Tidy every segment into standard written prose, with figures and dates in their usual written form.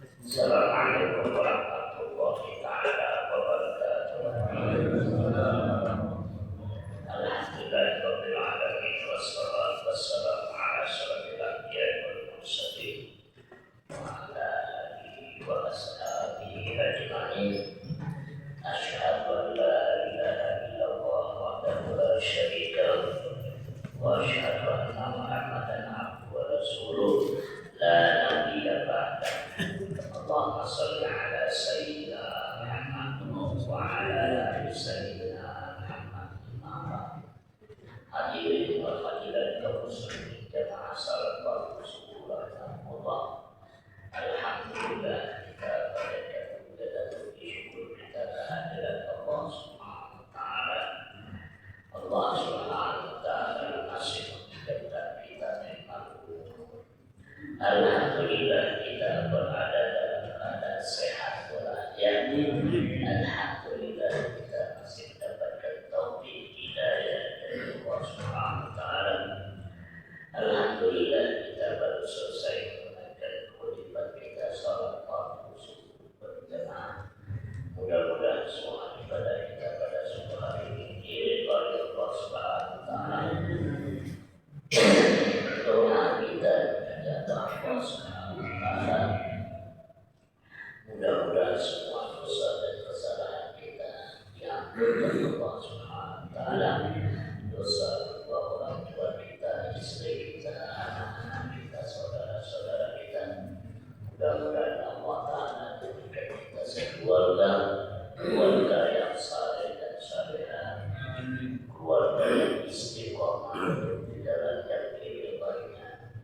Assalamualaikum warahmatullahi taala wabarakatuh. Alhamdulillahirabbil alamin wassalatu wassalamu ala asyrofil anbiya'i wal mursalin wa ala alihi wa ashabihi ajma'in. Asyhadu an la ilaha illallah wahdahu la syarika lahu wa asyhadu anna Muhammadan abduhu wa rasuluh la nabiyya ba'dahu. Allahumma shalli ala sayyidina Muhammad wa ala ali sayyidina Muhammad. Hadirin wa hadirat kaum muslimin jamaah salat Allah. Alhamdulillah kita pada syukur kita kehadiran Allah Subhanahu wa taala. Allah Subhanahu wa taala masih memberikan kita nikmat. Alhamdulillah kita berada dalam keadaan sehat walafiat. Alhamdulillah kita masih mendapatkan taufik hidayah dari Allah Subhanahu wa taala. Alhamdulillah kita baru selesai menunaikan kewajiban kita salat fardu subuh berjamaah. Mudah-mudahan semua ibadah kita pada subuh hari ini diridhoi Allah Subhanahu wa taala. Doa kita kepada Allah Subhanahu wa taala, mudah-mudahan semua dosa dan kesalahan kita diampuni oleh Allah Subhanahu wa taala. Dosa kedua orang tua kita, istri kita, anak-anak kita, saudara-saudara kita, mudah-mudahan Allah taala berikan kita sekeluarga, keluarga yang saleh dan salehah, keluarga yang istiqomah di jalan yang diridhoinya,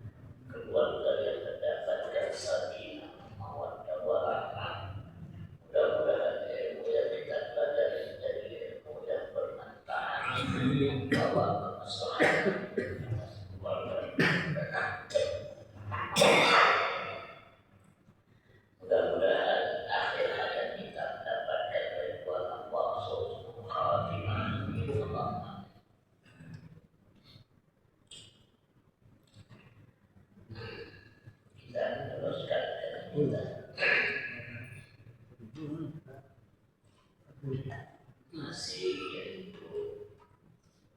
keluarga yang mendapatkan sakinah, mawaddah warahmah. Mudah-mudahan ilmu yang kita pelajari menjadi ilmu yang bermanfaat, membawa kemaslahatan keluarga. Mudah-mudahan akhir hayat kita mendapatkan ridwan Allah Subhanahu wa taala. Kita meneruskan kita masih yaitu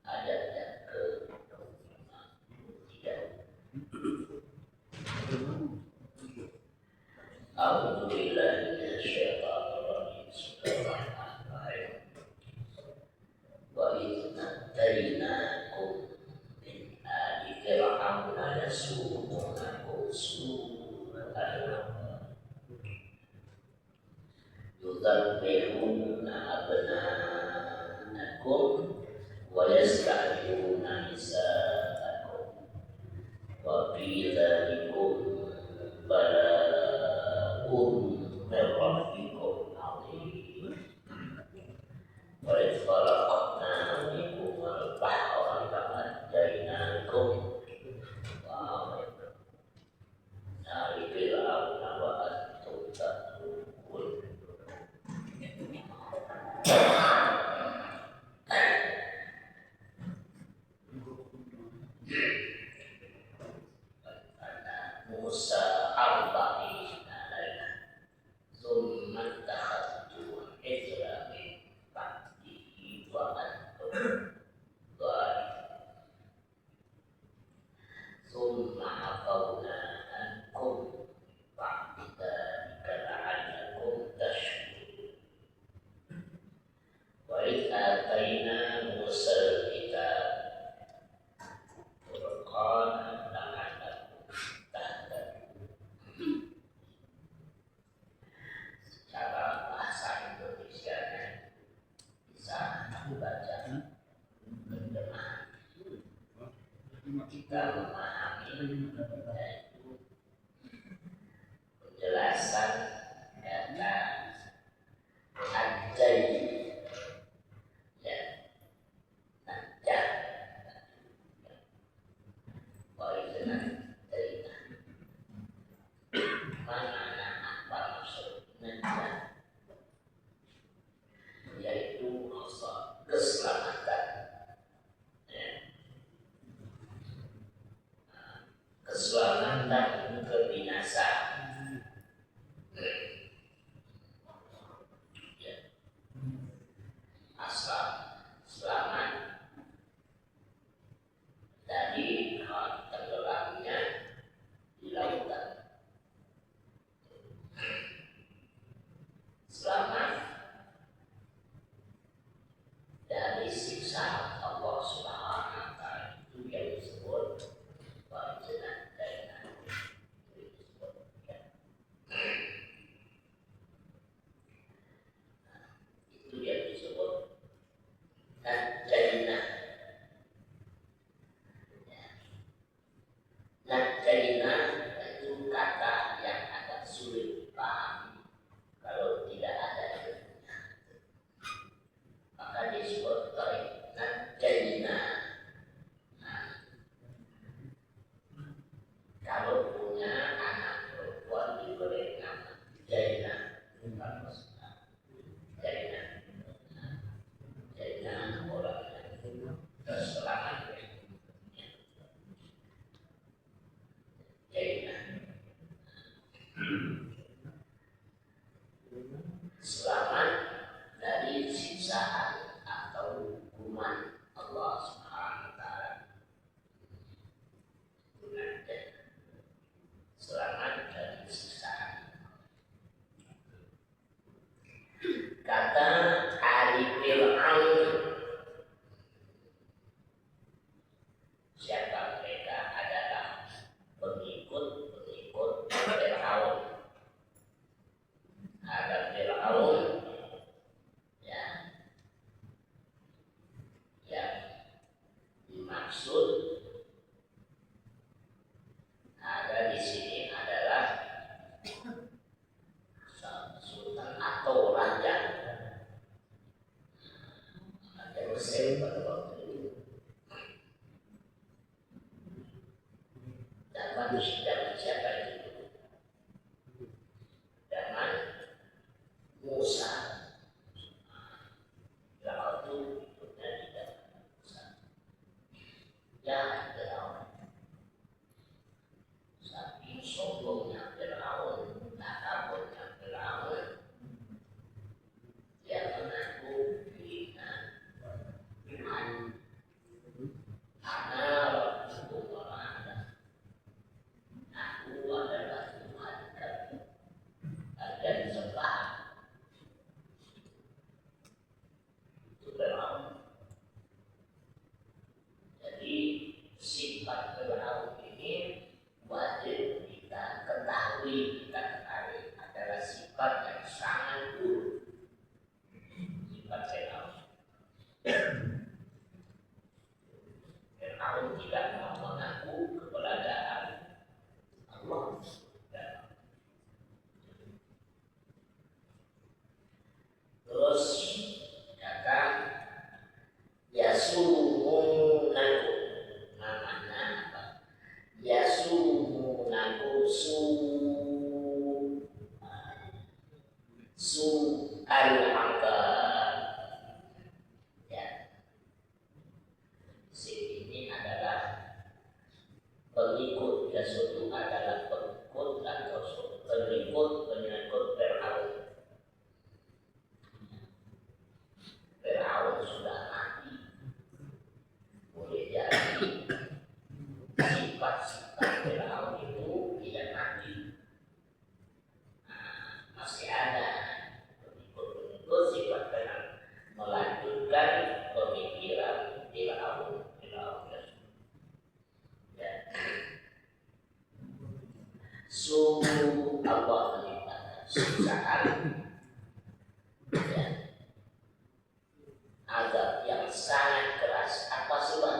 ayat yang ke-23. A'udzu billahi minasyaitonir rajim. Bismillahirrahmanirrahim. Wa idh nadainakum min ali fir'auna yasumunakum su'al 'adzab yudabbiruna abna'akum wa yastahyiuna nisa'akum wa fi dzalikum bala'un min rabbikum 'adzim. Wa idh faraqna bikum al-bahra fa'anjaynakum wa dari Fir'auna wa antum tanzurun. Musa arba'ina laila thumma takhadtu ijra min ba'dihi wa antum dhalimun thumma afawna ankum ba'da dzalika la'allakum tashkurun. Wa idh atayna Musa al-kitab furqanan la'allakum tahtadun. Secara bahasa Indonesia bisa dibaca terjemahan. Kita memahami yaitu penjelasan kata ajai, ya, najah, warisan cerita. Mana apa maksud najah? Yaitu keselamatan, ya. Keselamatan kebinasaan. Allah menyimpankan siksaan dan azab yang sangat keras. Apa sebab?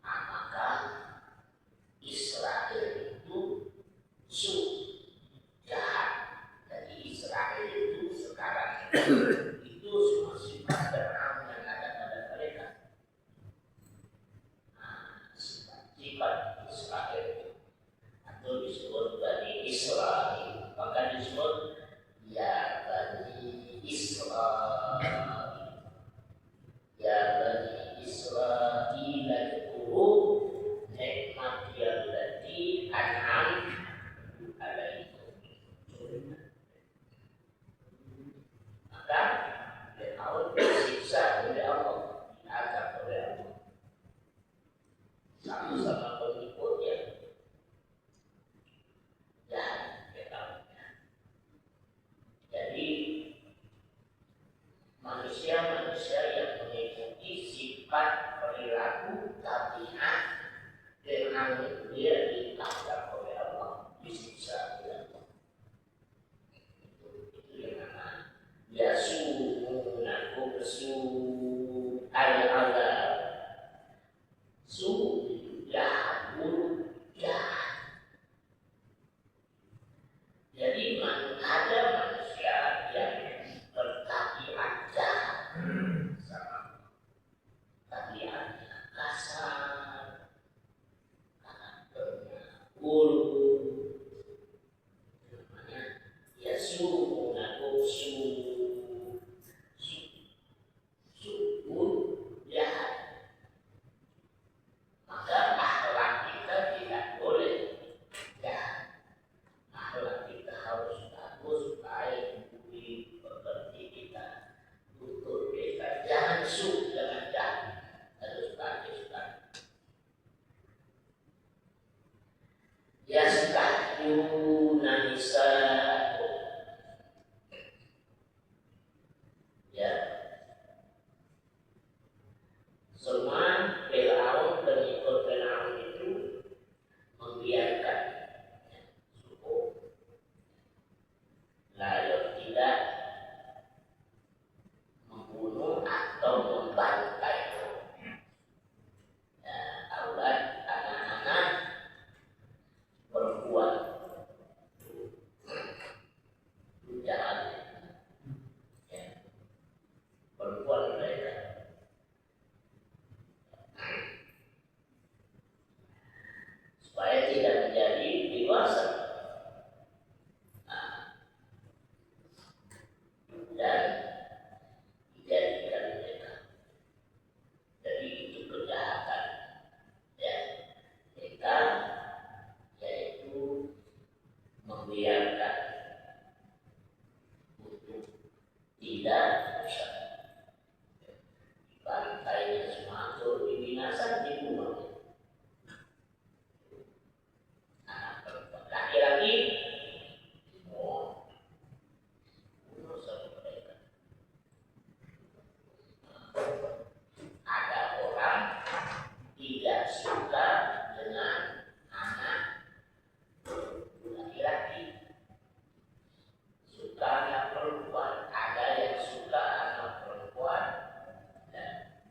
Maka Israel itu jahat. Jadi Israel itu sekarang itu semua sifat Fir'aun yang ada pada mereka. Sifat Israel atau disebut Bani Israel, maka disebut ya Bani Israel, ya Bani Israel dzkuru nikmati allati an'amtu alaikum. Maka Fir'aun disiksa oleh Allah, diazab oleh Allah sama pengikutnya. Jadi manusia-manusia yang mengikuti sifat perilaku tabiat dengan dia ditangkap oleh Allah, disiksa oleh Allah. Itu yang namanya yasumunakum al-azab. Su itu jahat, buruk, jahat. Jadi ada manusia yang bertabiat jahat, sama tabiatnya kasar, karakternya buruk, namanya yasumunakum buruk, jahat. Maka akhlak kita tidak boleh jahat. Akhlak kita harus bagus, baik, budi, pekerti kita, tutur kita, jangan jangan jahat, harus bagus. Yastahyuna nisa'akum. Ya, semua Fir'aun, pengikut Fir'aun itu membiarkan suku lalu tidak membunuh atau membantai aulat, anak-anak, perempuan. Itu jahat, ya. Perempuan mereka supaya tidak menjadi dewasa dan dijadikan mereka. Jadi itu kejahatan ya, mereka yaitu membiarkan untuk tidak bisa bantainya semua atau dibinasakan, dibunuh. Anak perempuan, laki-laki semua bunuh sama mereka. Ada orang tidak suka dengan anak laki-laki, suka anak perempuan. Ada yang suka anak perempuan,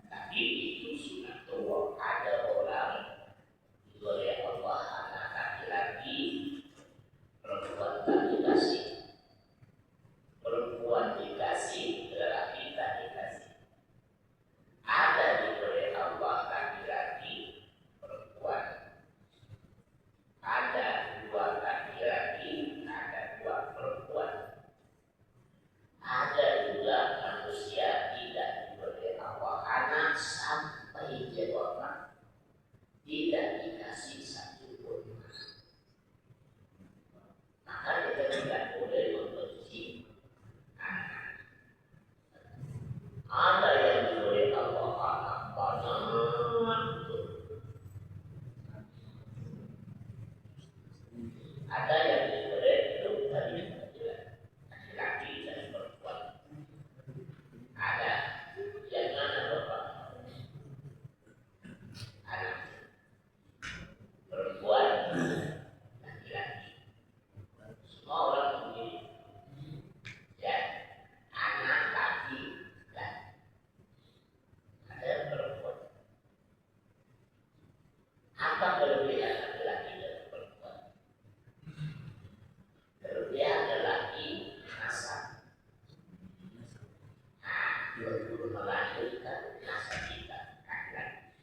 tapi itu sunatullah. Ada orang oleh Allah anak laki-laki, perempuan tak dikasih, perempuan dikasih, lelaki tak dikasih. Ada diberi Allah laki-laki, perempuan. Ada dua laki-laki, ada dua perempuan. Ada juga manusia tidak diberi Allah anak sampai dia wafat, tidak dikasih satu pun. Maka kita tidak boleh membenci anak. Ada yang diberi Allah anak banyak, ada yang diberi itu tadi laki-laki dan perempuan. Ada yang mana bapak anak Apa kelebihan laki-laki dan perempuan? Kelebihan laki nasab. Guru melahirkan nasab kita laki-laki.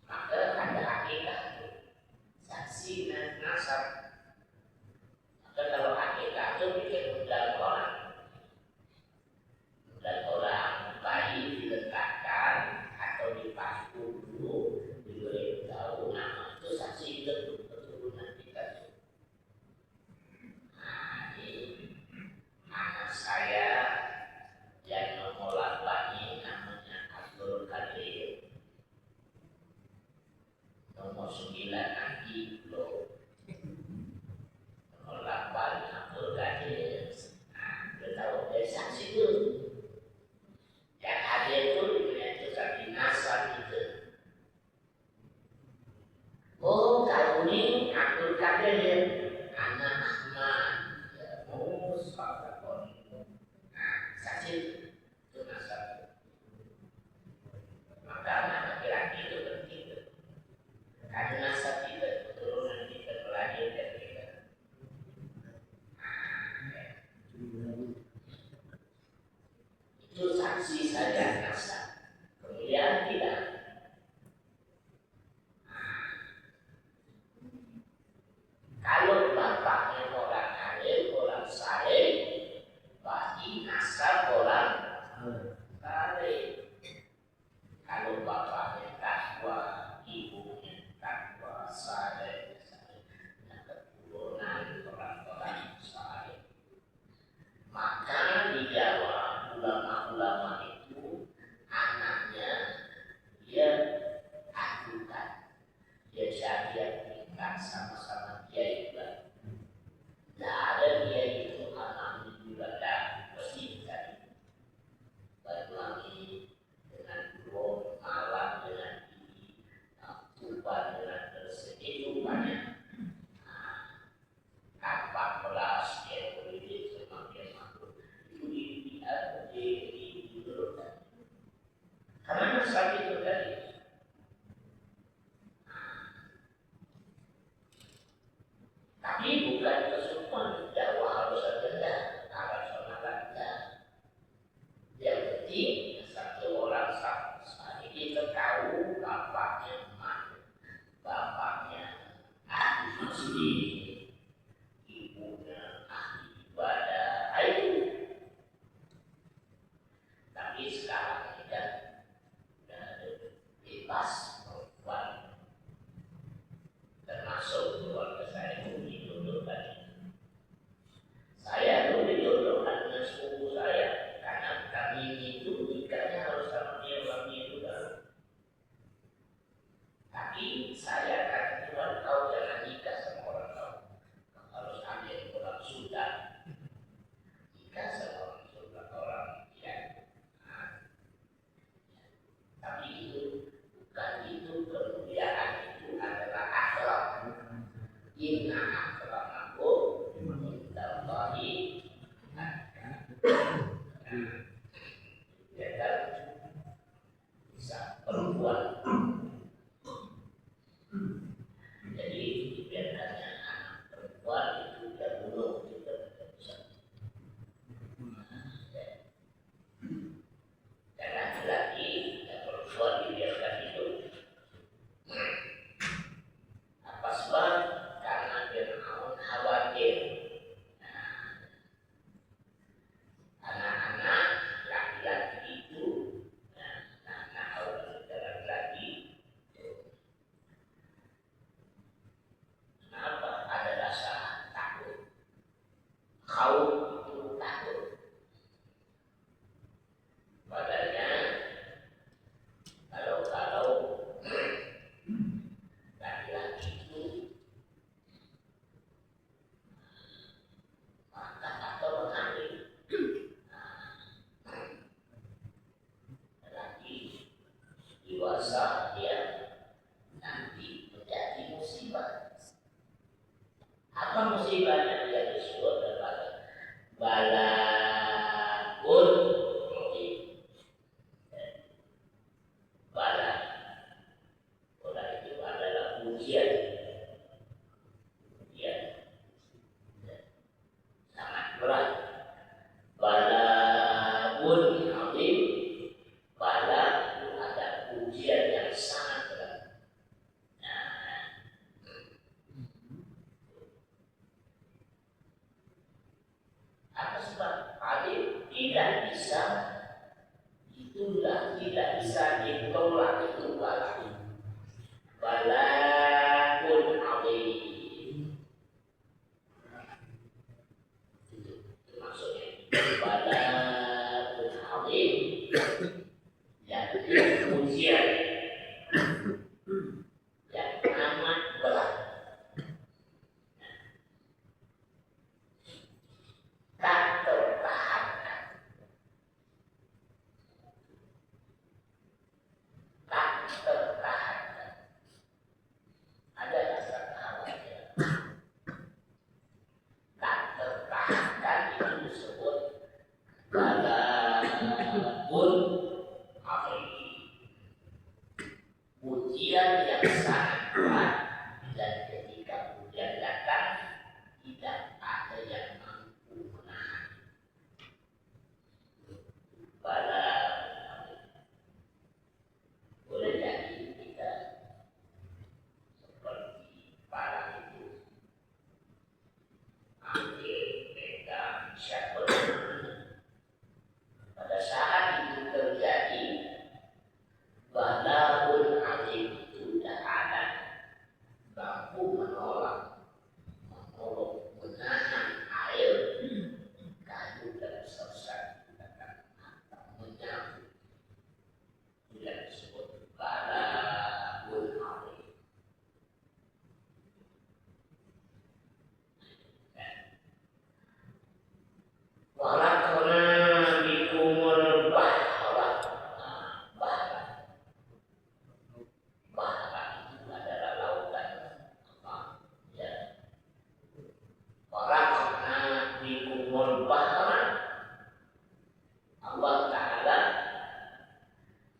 Maka ada hakikat saksi dan nasab. Maka kalau hakikat itu bikin undang orang bayi diletakkan atau dipaku dulu, diberitahu nama itu saksi itu keturunan kita. Nah, ini anak saya yang nomor 8 ini namanya Abdul Qadir, nomor 9 nanti belum, nomor 8 Abdul Qadir. Nah, kita tahu dari saksi itu yang hadir itu saksi nasab itu. Oh, tahun ini Abdul Qadir ya, anak Ahmad. Oh, sahabat orang. Nah, saksi itu nasab. Maka anak laki-laki itu penting. Karena nasab kita, keturunan kita, melahirkan kita. Itu saksi saja nasab. Kemudian tidak. Kalau bapaknya orang alim, orang saleh, berarti nasab orang saleh. Kalau bapaknya takwa, ibunya takwa, saleh, keturunan orang-orang saleh. Maka dijawab ulama-ulama itu anaknya dia adukan, dia syariat nikah sama-sama dia juga. Tidak ada dia itu anaknya juga dah mesti tadi Banyuwangi dengan Kulon, Malang dengan ini, Tuban dengan Gresik itu banyak. 14 yang politik semakin makhluk itu didudukkan karena nasab itu tadi. Tapi bukan kesukaan dakwah harus ada harus ada. Yang penting satu orang satu kita tahu bapaknya mana, bapaknya ahli masjid, ibunya ahli ibadah, itu. Tapi sekarang kita bebas perempuan, termasuk keluarga saya itu dijodohkan. Saya itu dijodohkan dengan sepupu saya karena kami itu nikahnya harus sama dia suami itu dulu. Tapi saya kata Tuhan, kau jangan nikah sama orang kau, harus ambil orang Sunda. Nikah sama orang Sunda, orang ya. Tapi itu bukan itu kemuliaan, itu adalah akhlak. Inna akramakum indallahi atqakum. Ya kan? Bisa perempuan. Jadi biarkannya anak perempuan itu dia bunuh kita bisa. Dan laki-laki dan perempuan dibiarkan hidup. Apa sebab? Karena Fir'aun khawatir anak-anak laki-laki itu, anak orang laki-laki kenapa? Ada rasa takut. Khauf itu takut. Padahal kalau laki-laki itu makan atau mengambil laki dewasa dia nanti menjadi musibah. Apa musibahnya? Dia disebut adalah balaun mu'in. Bala ujian yang sangat berat, dan ketika ujian datang tidak ada yang mampu menahan. Pada boleh jadi kita seperti para itu ambil pegang siapa pada saat itu terjadi balaun alim itu tidak ada mampu menolong menahan air kayu dan selesai menyambut tidak disebut balaun alim. Walakona bikumul bahra. Bahra itu adalah lautan. Ya. Walakona bikumul bahra. Allah Ta'ala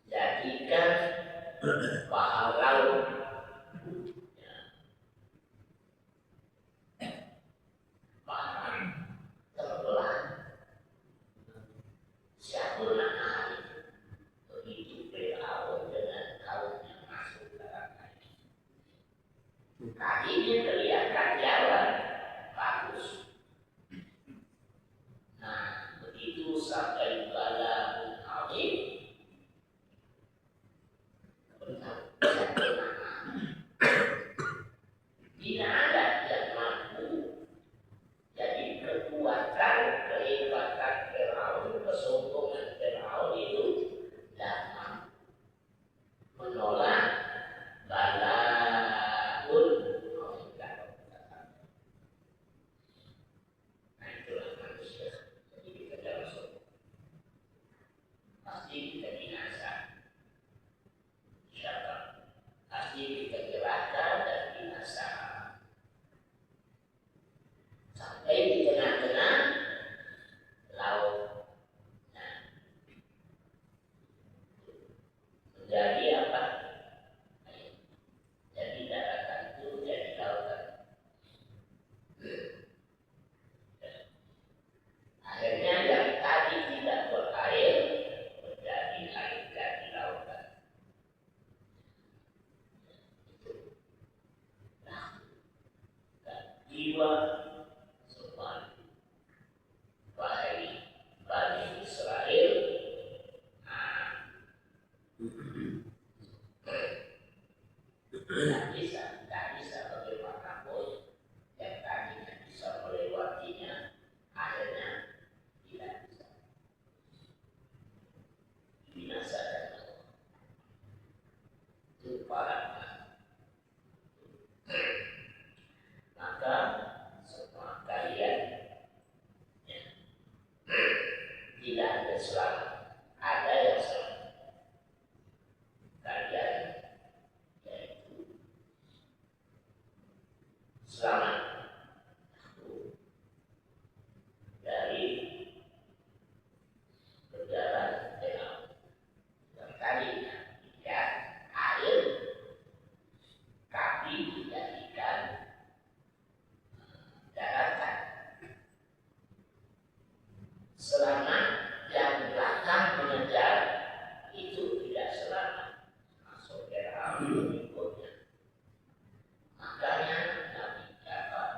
jadikan bahar laut bahar terbelah. Siapa nak hari begitu Fir'aun dengan kaumnya masuk ke dalam air. Kakinya kelihatan jalan bagus. Nah, begitu sampai balaun alim, tidak ada yang mampu. Jadi kekuatan, kehebatan Fir'aun, kesombongan Fir'aun itu dapat menolak balaun. Nah, itulah manusia. Jadi kita jangan sombong. Pasti kita binasa. Siapa? Pasti kita celaka dan binasa. Sampai di tengah-tengah laut. Nah, menjadi apa? Jadi daratan itu jadi lautan. Akhirnya yang tadi tidak berair menjadi air, jadi lautan. Nah, jiwa semua Bani Israel tidak bisa bagaimanapun yang tadinya bisa melewatinya, akhirnya tidak bisa dibinasakan. Itu parahnya. Maka semua kalian tidak ada selamat, ada yang selamat. Kalian yaitu selamat dari berjalan dengan tadinya tidak air, tapi dijadikan daratan. Selamat yang belakang mengejar itu tidak selamat. Masuk ke dalam berikutnya. Makanya Nabi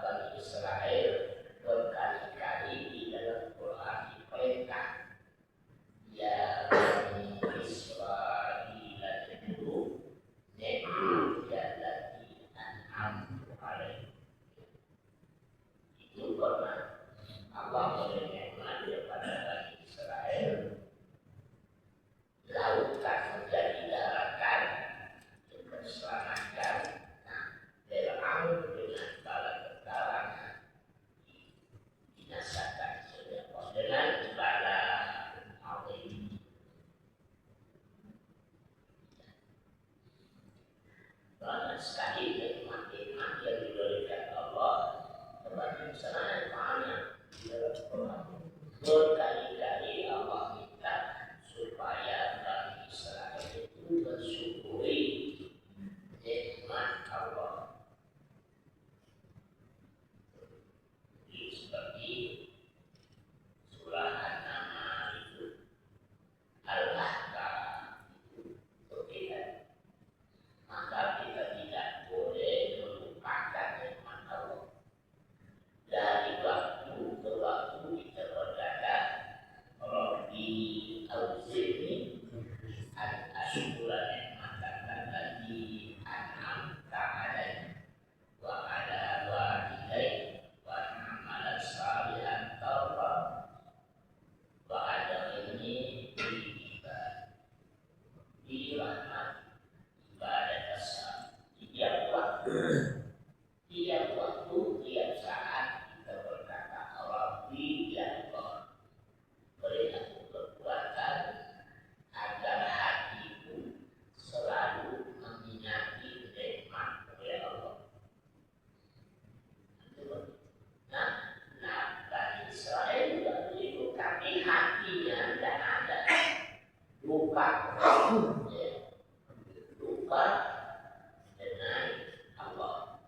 Bani Israel berkali-kali di dalam Quran diperintah, ya Bani Israel itu nikmat allati an'amtu alaikum. Itu pernah Allah memberi nikmat kepada Bani Israel. Lautan menjadi daratan, keselamatan. Nah, Fir'aun dengan bala tentara dinasakan dengan bala alim. Banyak sekali nikmat-nikmat yang diberikan Allah kepada Israel, banyak di dalam Quran. Berkali-kali Allah minta supaya Bani Israel itu bersyukuri Tiap waktu, tiap saat kita berkata Rabbi ya Allah, beri aku kekuatan agar hatiku selalu mengingati nikmat ya Allah. Nah, Bani Israel juga begitu, tapi hatinya tidak ada, lupa, lupa dengan Allah,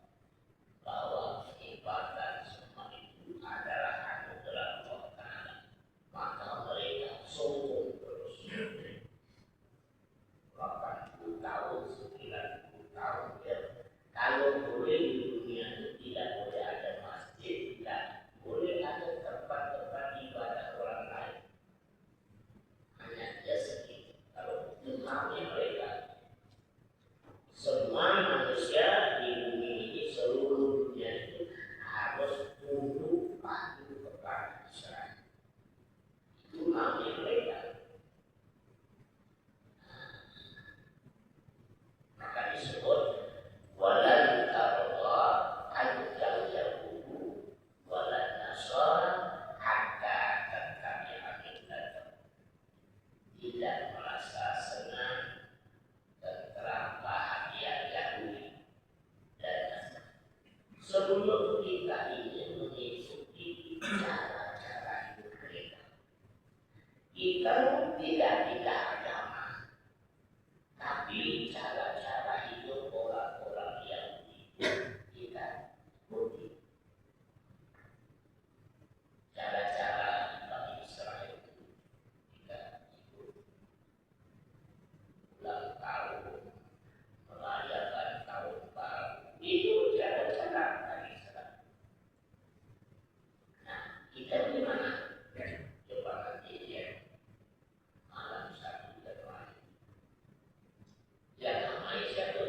bahwa ibadah semua itu adalah anugerah Allah Ta'ala. Maka mereka sombong terus, 80 tahun, 90 tahun ya. Kalau boleh di dunia itu tidak boleh ada masjid, tidak boleh ada tempat-tempat ibadah orang lain, hanya dia sendiri. Kalau itu maunya mereka, semua manusia di bumi ini, seluruh dunia itu harus tunduk patuh kepada Israel. Itu maunya mereka. Maka disebut walan tarallah anjal yahudu walan nasara hatta tattabi'a millatahu. Tidak merasa senang tentram bahagia Yahudi dan Nasrani sebelum kita ingin mengikuti cara-cara hidup mereka. Kita tidak agama, tapi cara-cara hidup orang-orang Yahudi kita ikuti. Cara-cara Bani Israel itu kita ikuti. Ulang tahun, merayakan tahun baru, itu cara-cara Bani Israel. Nah, kita gimana? Coba nanti lihat malam 1 Januari. Yang namanya siapa?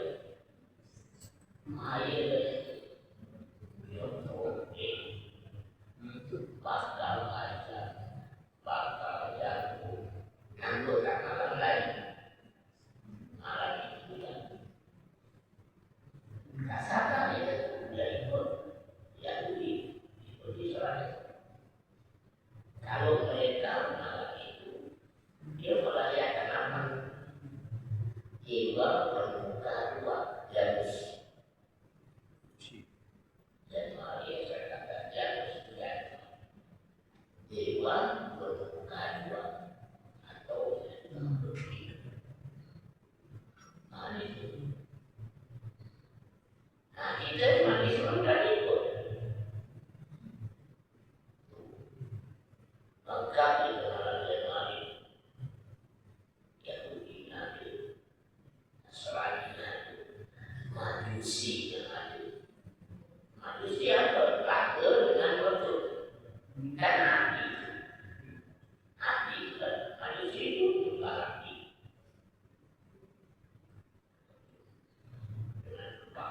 Mahir Yotobe bakal aja, bakal jago, anggota malam lain. Malam itu ya kasar ya, dia ikut Yahudi, ikut Israel. Kalau mereka malam itu dia merayakan apa? Jiwa bermuka dua, Janus. Januari saya kata Janus itu ya. Jiwa bermuka dua atau nah itu. Nah kita umat Islam kan ikut. Lengkap di dalam Januari. Yahudi ada, Nasrani ada, Majusi yang ada. Majusi apa? Lahir dengan betul. Kan hati. Hati kan. Majusi itu juga hati. Dengan lupa.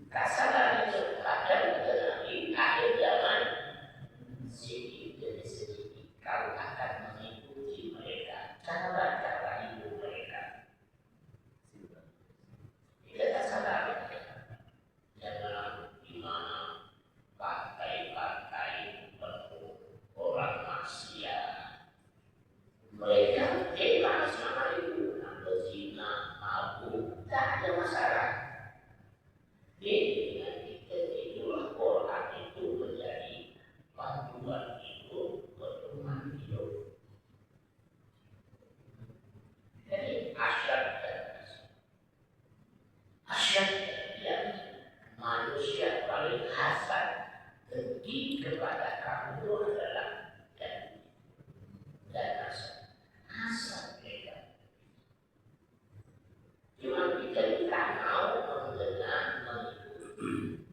Kasarnya sepadan dengan di akhir zaman. Sedikit demi sedikit kau akan mengikuti mereka, cara-cara hidup mereka. Kita sadar jangan di mana pantai-pantai penuh orang maksiat. Mereka bebas nama itu, berzina, mabuk, tak ada masalah. Dengan kita itulah Quran itu menjadi panduan hidup, pedoman hidup. Jadi asyad yang manusia paling hasad dengki kepada kamu itu adalah dan hasad mereka. Cuma kita tidak mau mendengar mengikuti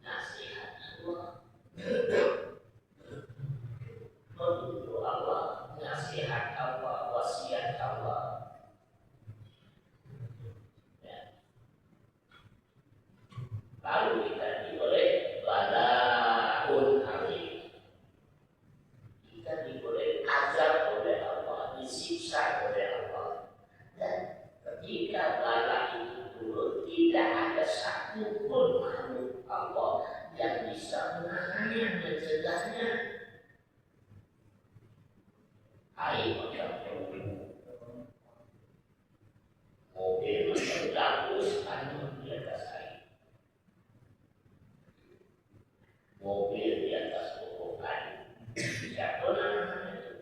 nasihat Allah. Menuduh Allah, nasihat Allah, wasiat Allah. Ya. Lalu kita diberi balaun alim. Kita diberi azab oleh Allah, disiksa oleh Allah. Dan ketika bala itu turun, tidak ada satupun makhluk Allah yang bisa menahannya, mencegahnya. Air macam mobil macam gabus anu di atas air, mobil di atas pokok kayu. Siapa namanya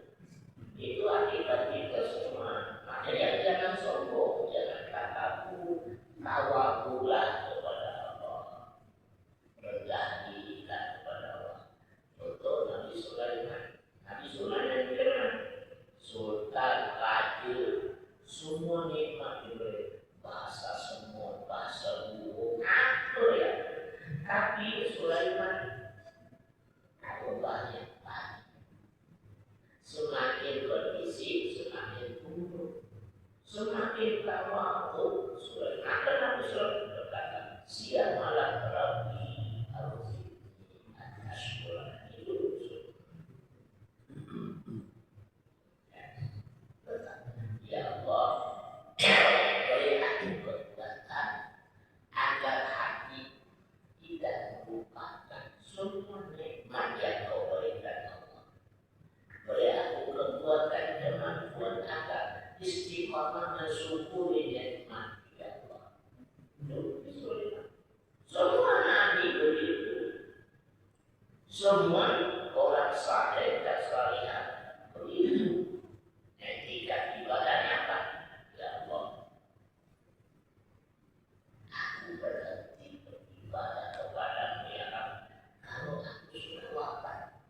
itu akibat kita semua. Makanya jangan sombong, jangan kataku, tawakulah kepada Allah, rendah dirilah kepada Allah. Contoh Nabi Sulaiman. Nabi Sulaiman bagaimana? Sultan, raja, semua nikmat diberi, bahasa semua, bahasa burung, apa ya? Tapi Sulaiman kalau banyak semakin berbisik, semakin buruk, semakin tawadhu. Sulaiman Nabi Sulaiman berkata, siang malam Rabbi Al-Zim Ashkuran itu. Ya Allah, beri aku kekuatan agar hati tidak melupakan semua nikmat yang kau berikan Allah. Beri aku kekuatan kemampuan agar istiqamah mensyukuri nikmat ya Allah. Semua nabi begitu. Semua orang saleh dan salihah begitu. Etika ibadahnya apa? Ya Allah, aku berhenti beribadah kepadamu ya Allah kalau aku sudah wafat.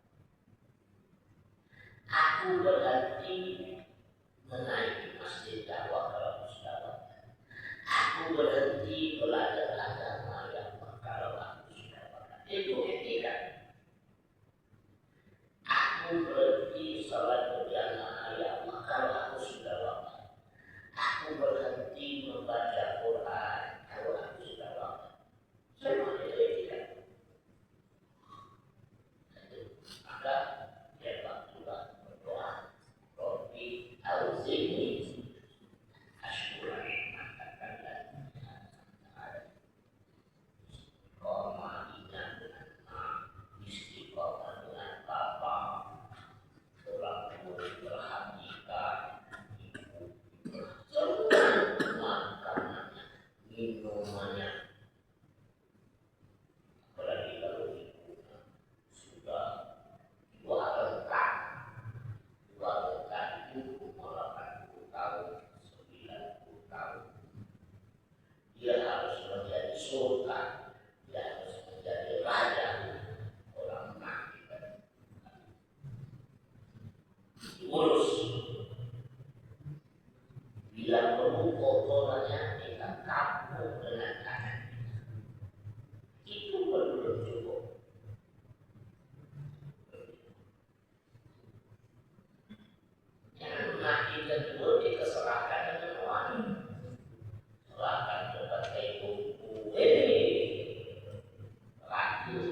Aku berhenti menaiki masjid dakwah kalau aku sudah wafat. Aku berhenti belajar agama ya Allah kalau aku sudah wafat. Itu etika. Aku berhenti salat berjamaah ya Allah kalau aku sudah wafat. Aku berhenti membaca Quran kalau aku sudah wafat. Semua itu etika. Maka ya Pak berdoa, Rabbi Al-Zimni Ashkuran mengatakan istiqomah dengan istiqomah dengan Bapa, orang tua berhakikat, ibu semua makanannya, minumannya, apalagi kalau ibu sudah dua rengkang itu umur 80 tahun, 90 tahun, dia harus menjadi sultan, dia harus menjadi raja. Orang mati diurus, bila perlu kotorannya kita tampung dengan tangan, itu belum cukup. Jangan mati kedua dikeserahkan dengan uang, serahkan kepada ibu-ibu, laki,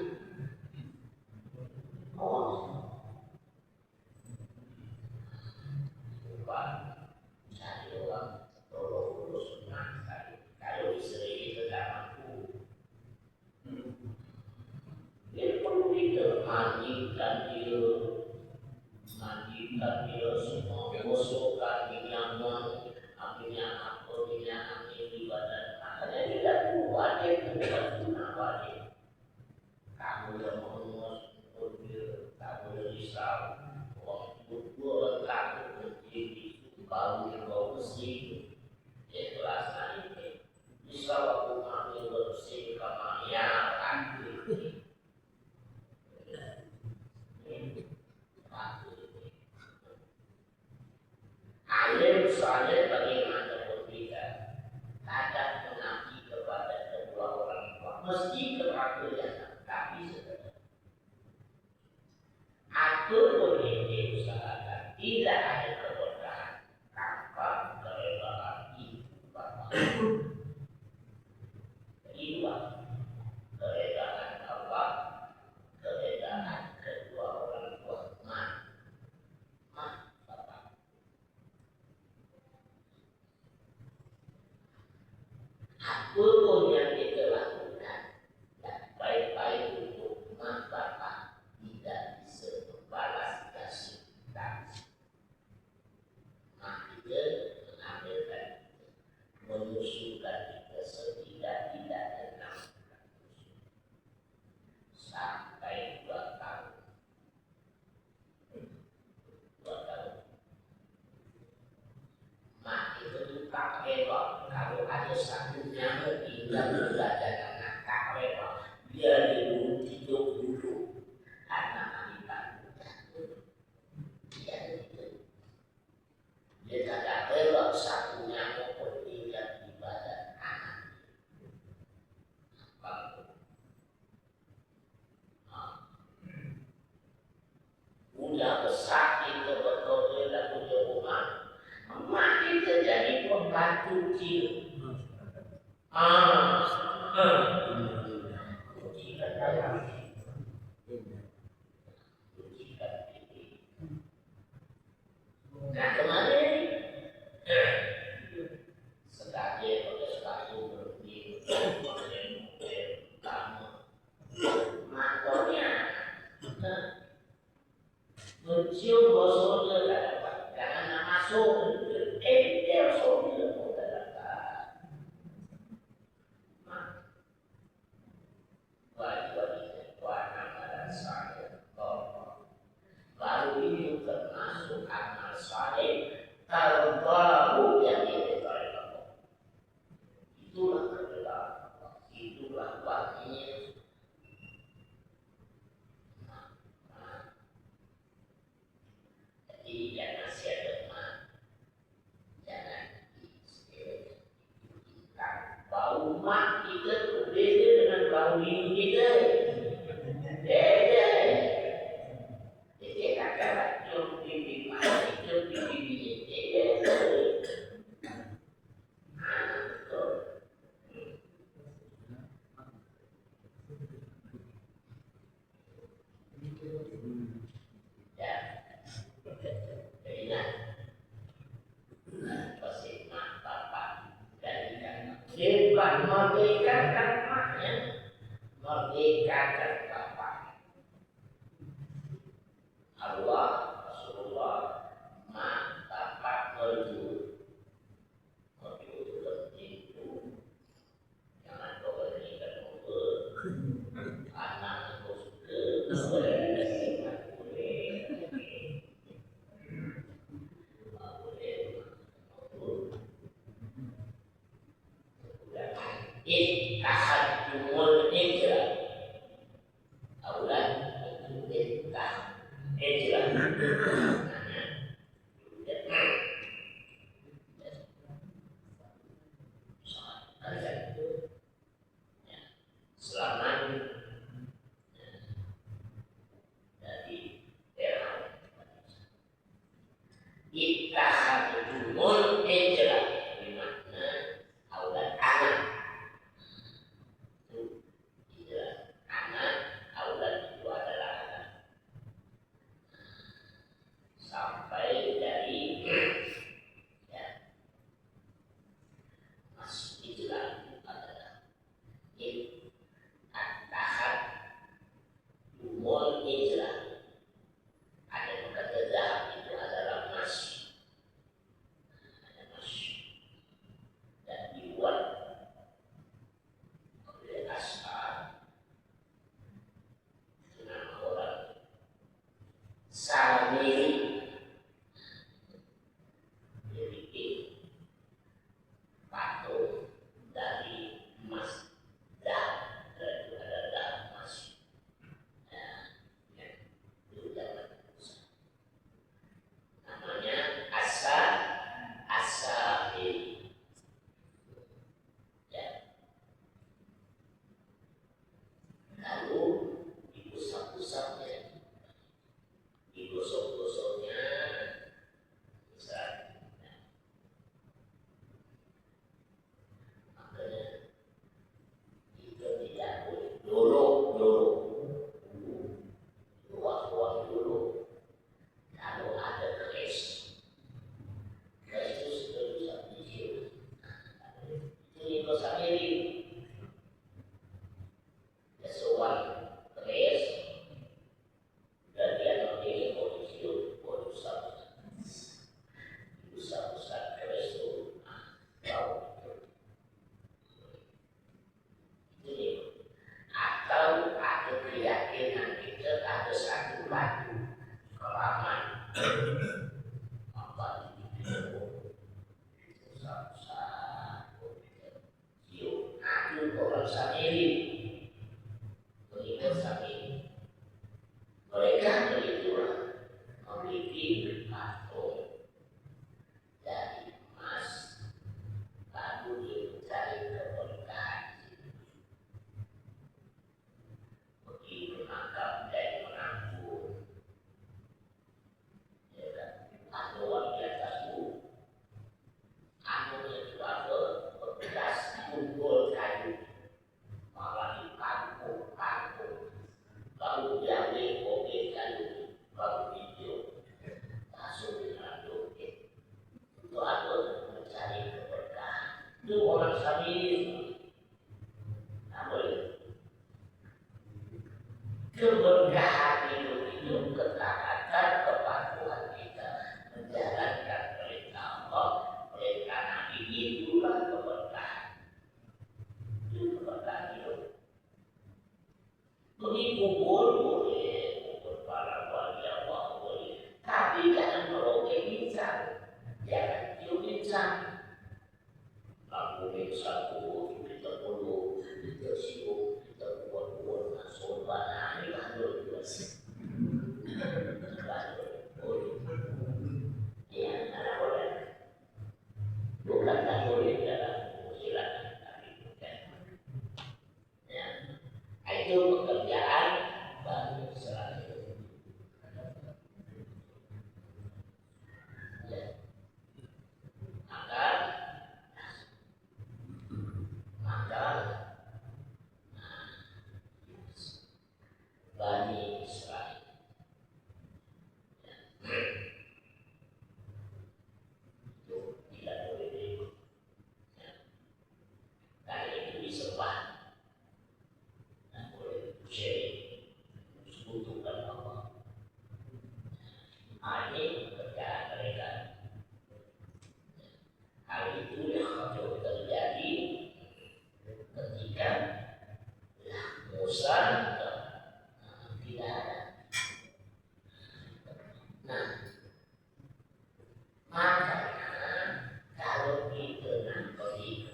cari orang tolong urus rumah kalau istri itu tidak mampu, dia perlu kita mandikan dia semua, gosokkan minyaknya, ambilnya angin di badan. Makanya tidak kuat dia bukan guna wajib. Kamu yang mengurus mobil, kamu yang risau, orang takut menjadi baru yang bawa mesin, ikhlasnya ini. Bisa waktu kami bersih kamarnya kaki. Alim saleh bagaimanapun kita, kadang mengabdi kepada kedua orang tua, mesti kepercayaan, tapi sebenarnya atur boleh diusahakan, tidak ada keberkahan tanpa kerelaan ibu bapa. Kedua, kerelaan bapa, kerelaan kedua orang tua, apapun yang kita lakukan, dan baik-baik untuk mak bapak tidak bisa membalas kasih kita. Mak kita mengambilkan, menyusukan kita setidak-tidaknya sampai 2 tahun. 2 tahun. Mak itu tukang elok. Kalau ada satu nyamuk tinggal dan anak tak elok, dia duduk anak wanita dia itu. Dia tak elok satu nyamuk pun tinggal di badan anak. Udah besar kita betul dan punya rumah, emak kita jadi pembantu kecil. Nah kemarin sebagai protestasi berhenti kamu mantornya mencium bosnya tak dapat, jangan masuk dia bosnya pun tak dapat. Baru itu termasuk amal saleh terbaru yang diberikan. Itulah perbedaan, itulah wakilnya. Jadi jangan siapa jangan diistimewakan. Bau mak kita berbeda dengan bau ini kita. Beda. Jadi kata cium pipi mak, cium pipi bini. Betul. Ya. Ingat. Pasti mak bapak dari kan. Bukan merdekakan maknya, merdekakan bapak. Allah, Rasulullah, mak bapak merdu itu penting itu. Jangan kau berikan over, anak kau suka, tahajumul hijrah, awlan itu hijrah. Selama dari era tahajumul hijrah, di mana awlan anak. Anak awlan itu adalah anak sampai dari ya masuk Islam sendiri sesuai keres dan dia memilih kondisi usaha keres itu tahu itu atau ada keyakinan kita ada satu batu keramat apa itu orang sendiri melihat sendiri mereka beritulah memiliki patung dari emas lalu dicari keberkahan begitu menangkap dan menanggung ya kan patung di atas bumi anunya itu ada bekas kumpul kayu malah dipangkung lalu diambil mobil kayu lalu video langsung diaduk itu ada mencari keberkahan itu orang Samin namun keberkahan itu ketaatan kepatuhan kita menjalankan perintah Allah perintah Nabi itulah keberkahan itu keberkahan hidup begitu boleh para wali Allah boleh tapi jangan merokok insan jangan cium insan aku insan kita perlu kita sium kita buat sobat ini lalu ya ada boleh bukan tak boleh dalam silakan tapi bukan ya itu pekerjaan Bani Israel ya maka Bani Israel itu tidak boleh diikut karena itu disembah dan boleh syirik sekutukan Allah. Ini pekerjaan mereka. Hal itu yang terjadi ketika Musa tidak ada. Nah, makanya kalau kita nak pergi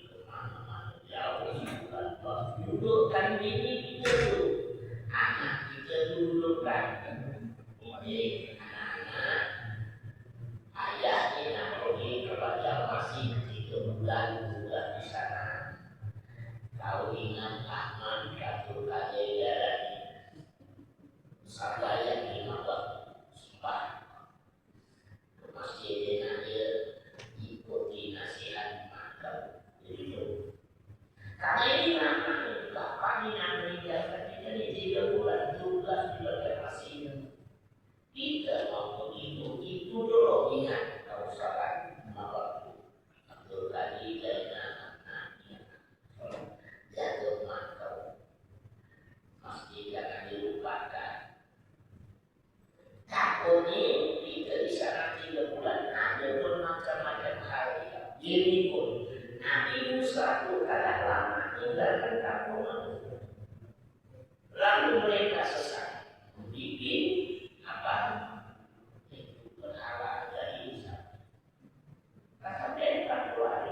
kemana-mana, jauh dudukkan diri kita dulu, anak kita dudukkan. Jadi anak-anak ayahnya nak pergi kepada masjid 3 bulan di sana. Kau ingat Ahmad satu kali jalan sahabat yang 5 waktu sembah ke masjid dengan dia ikuti nasihat makam itu. Karena ini memang bapak ini yang meninggalkan kita ini 3 bulan 12 bulan masih kita mau begitu itu dulu ingat kau salah waktu Abdul Qadir dan anaknya jatuh makam masjid jangan dilupakan. Takutnya kita di sana 3 bulan ada bermacam-macam hal ini pun Nabi Musa itu kadang lama tinggalkan kampung lalu mereka sesat bikin apa itu berhala dari Musa kata mereka keluar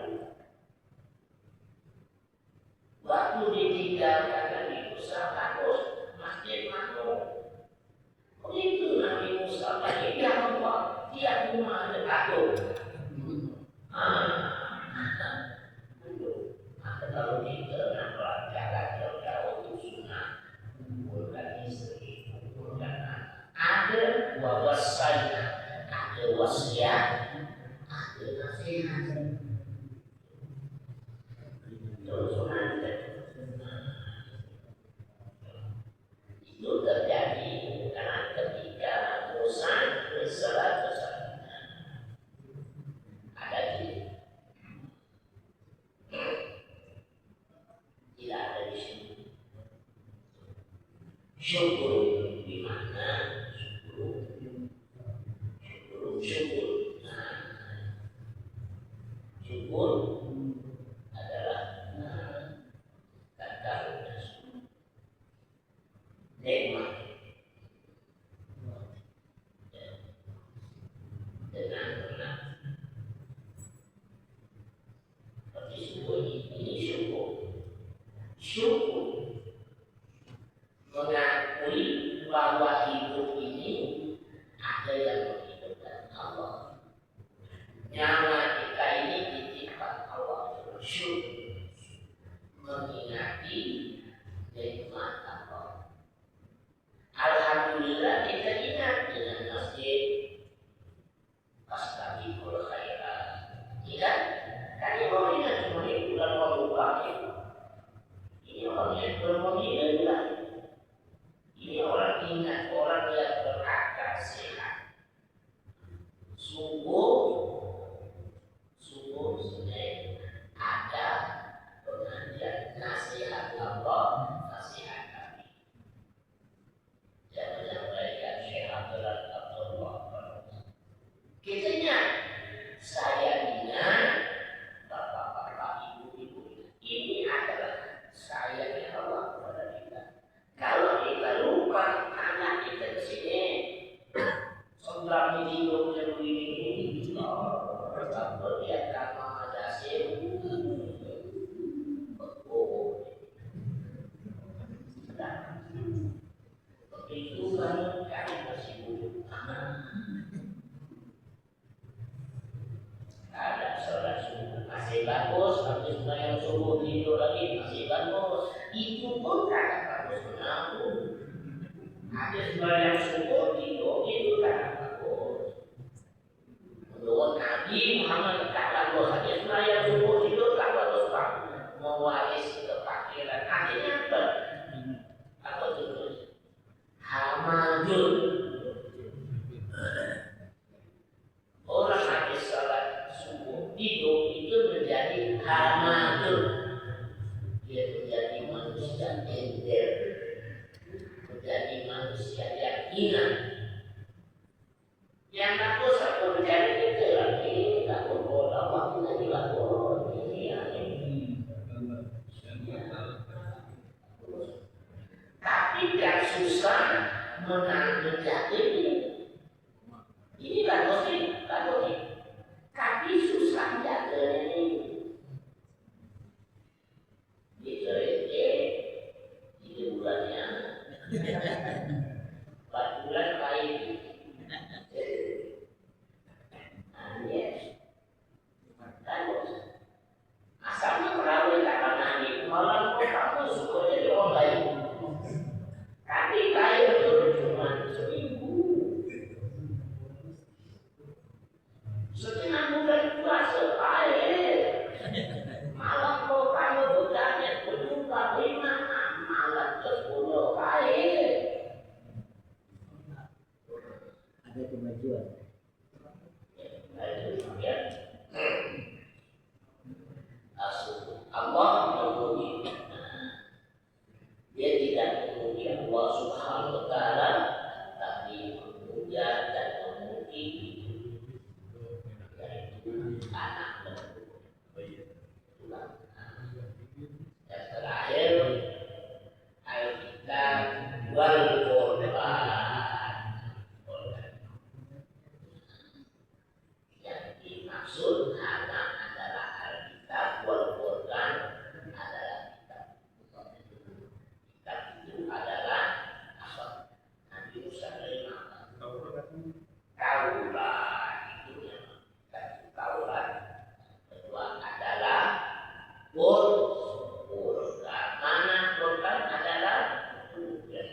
waktu ditinggalkan Nabi Musa takut masjid makmur begitu Nabi Musa balik ya Allah dia rumah ada takut kalau kita nak jalan jauh-jauh itu sunnah kumpulkan istri, kumpulkan anak ada wasiat ada wasiat ada nasihat terus itu terjadi karena ketika Musa bersalah ada di Syukur di mana syukur. Nah, syukur adalah kata nikmat dengan benar. Tapi syukur ini syukur mengakui bahwa hidup ini ada yang menghidupkan Allah. Nyawa kita ini dititipkan Allah. Syukur mengingati nikmat Allah. Alhamdulillah kita ingat dengan masjid Astagfirul khairat. Iya, kan yang orang ingat cuma itu bulan buka itu. Ini orang yang bermobilan. Ini orang ingat, orang yang berakal sehat. Sungguh sebenarnya ada pengajian nasihat Allah, nasihat kami. Jangan menyampaikan Syekh Abdullah. Kita ingat, saya ingat bapak-bapak, ibu-ibu. Ini adalah sayangnya Allah kepada kita. Kalau kita lupa anak kita di sini, sebelah ini hidupnya begini, tetap melihat mama dasir, begitu kan kami masih butuh ada sholat subuh masih bagus, habis sembahyang subuh tidur lagi masih bagus. Itu pun kadang bagus mengaku. Habis sembahyang subuh tidur itu kadang bagus. Menurut Nabi Muhammad tak bagus. Habis sembahyang subuh tidur tak bagus pak. Mewaris kefakiran. Artinya apa? Apa itu? Hamadun. Orang habis sholat subuh tidur itu menjadi hamadun. Dia menjadi manusia ender, menjadi manusia yang ingat. Yang aku satu menjadi itu lagi, aku bodoh, waktu lagi bodoh. Tapi yang susah menjadi ini. Ini bagus nih. Tapi susah jaga ini. Itu bulannya 4 bulan baik. Asalnya terawih karena ini malam kamu suka jadi orang baik. Tapi baik betul cuma seminggu. Setengah bulan puasa baik. Malam kau kamu bertanya berjumpa 5, malam 10 baik. Ada kemajuan. Allah memuji. Dia tidak memuji Allah Subhanahu wa taala, tapi memuja dan memuji anak dan yang terakhir Al-Kitab wal Qur'an. Yang dimaksud anak adalah Al-Kitab wal Qur'an adalah kitab itu adalah apa? Nabi Musa dari mana? Taurat itu yang Taurat. Kedua adalah Qur'an. Mana Qur'an adalah Qur'an.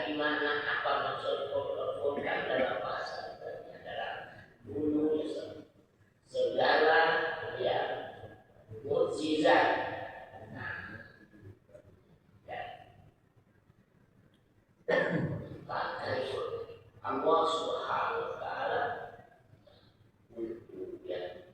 Gimana apa maksud Qur'an dalam bahasa adalah dulu segala ya mukjizat. Bahkan Allah Subhanahu wa taala untuk ya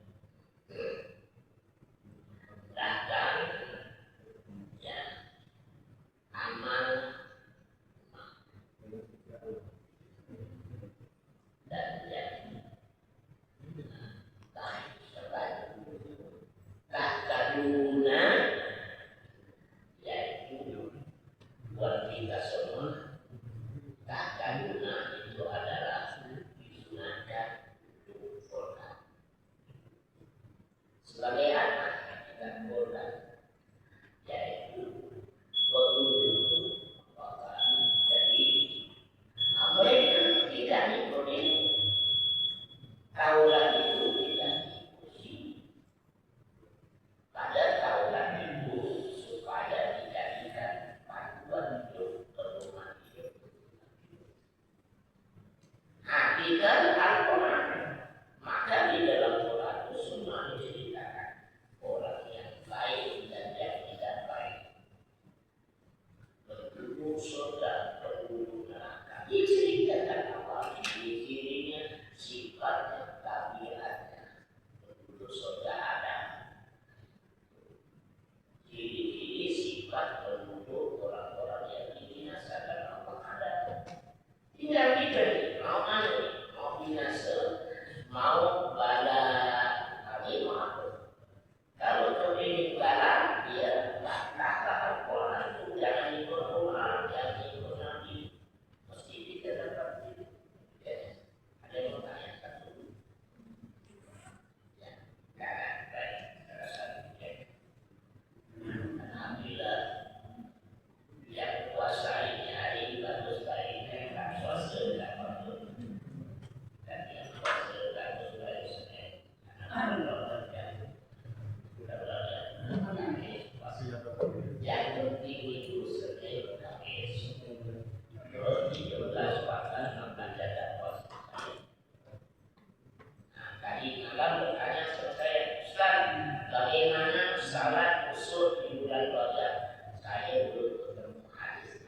akan bertanya sama saya, Ustaz, bagaimana salat khusyuk di bulan Rajab? Saya belum ketemu hadis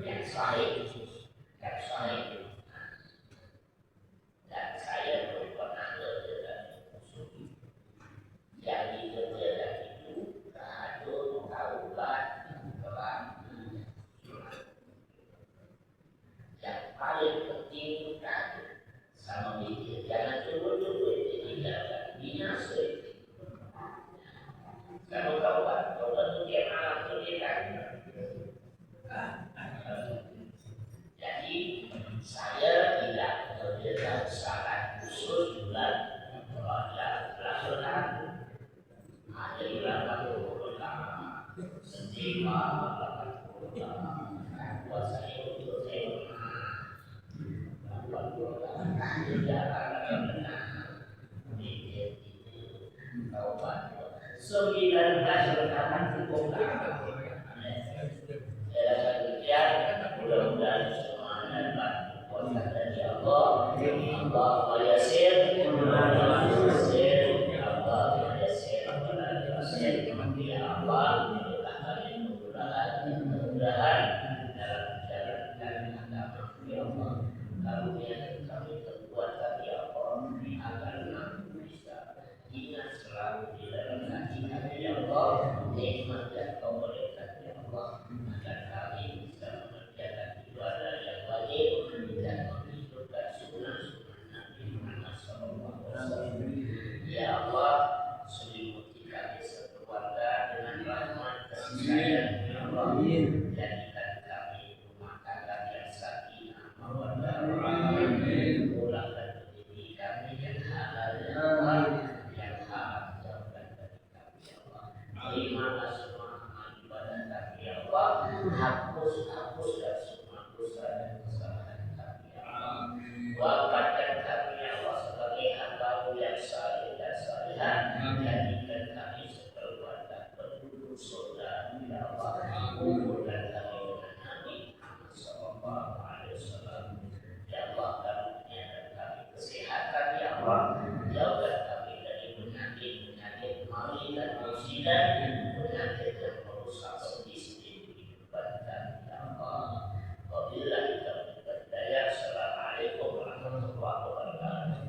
yang sahih, dan saya belum pernah belajar khusyuk. Yang dikerjakan itu tahajud, taubat, Quran. Yang paling penting itu tahajud sama mikir. Jangan coba-coba ditinggalkan, binasa. Kalau taubat itu tiap malam kerjakan. Jadi saya tidak mengerjakan salat khusus bulan Rajab. Laksanakan ada di belakang pertama setiap belakang pertama puasa itu buat tidak akan benar mikir itu taubat 19 rakaat cukup. Mudah-mudahan semuanya dapat berkat dari Allah. Allah yasir, Allah yasir, Allah yasir, Allah yasir. Ya Allah, berilah kami kemudahan dalam menjalankan agama. Ya Allah, kami perbuatan ya Allah agar kami bisa ingat selalu di dalam hati kami ya Allah nikmat dan Kau berikan ya Allah agar kami bisa mengerjakan ibadah yang wajib dan menghidupkan sunnah-sunnah Nabi Muhammad SAW. Ya Allah, selimuti kami sekeluarga dengan rahmat kasih sayang ya Allah. Jadikan kami rumah tangga yang sakinah mawaddah warahmah. Murahkan rezeki kami yang halal ya Allah, yang haram jauhkan dari kami ya Allah. Terimalah semua amal ibadah kami ya Allah. Hapuskan semua dosa dan kesalahan kami ya Allah. Wafatkan kami ya Allah sebagai hamba-Mu yang saleh dan salihah. Jadikan kami sekeluarga penduduk surga ya Allah. Kumpulkan kami dengan Nabi Muhammad SAW. Ya Allah, karuniakan kami kesehatan ya Allah. Jauhkan kami dari penyakit mali dan musibah, penyakit yang merusak sendi-sendi kehidupan kami ya Allah. Wabillahi taufiq wal hidayah. Assalamualaikum warahmatullahi wabarakatuh.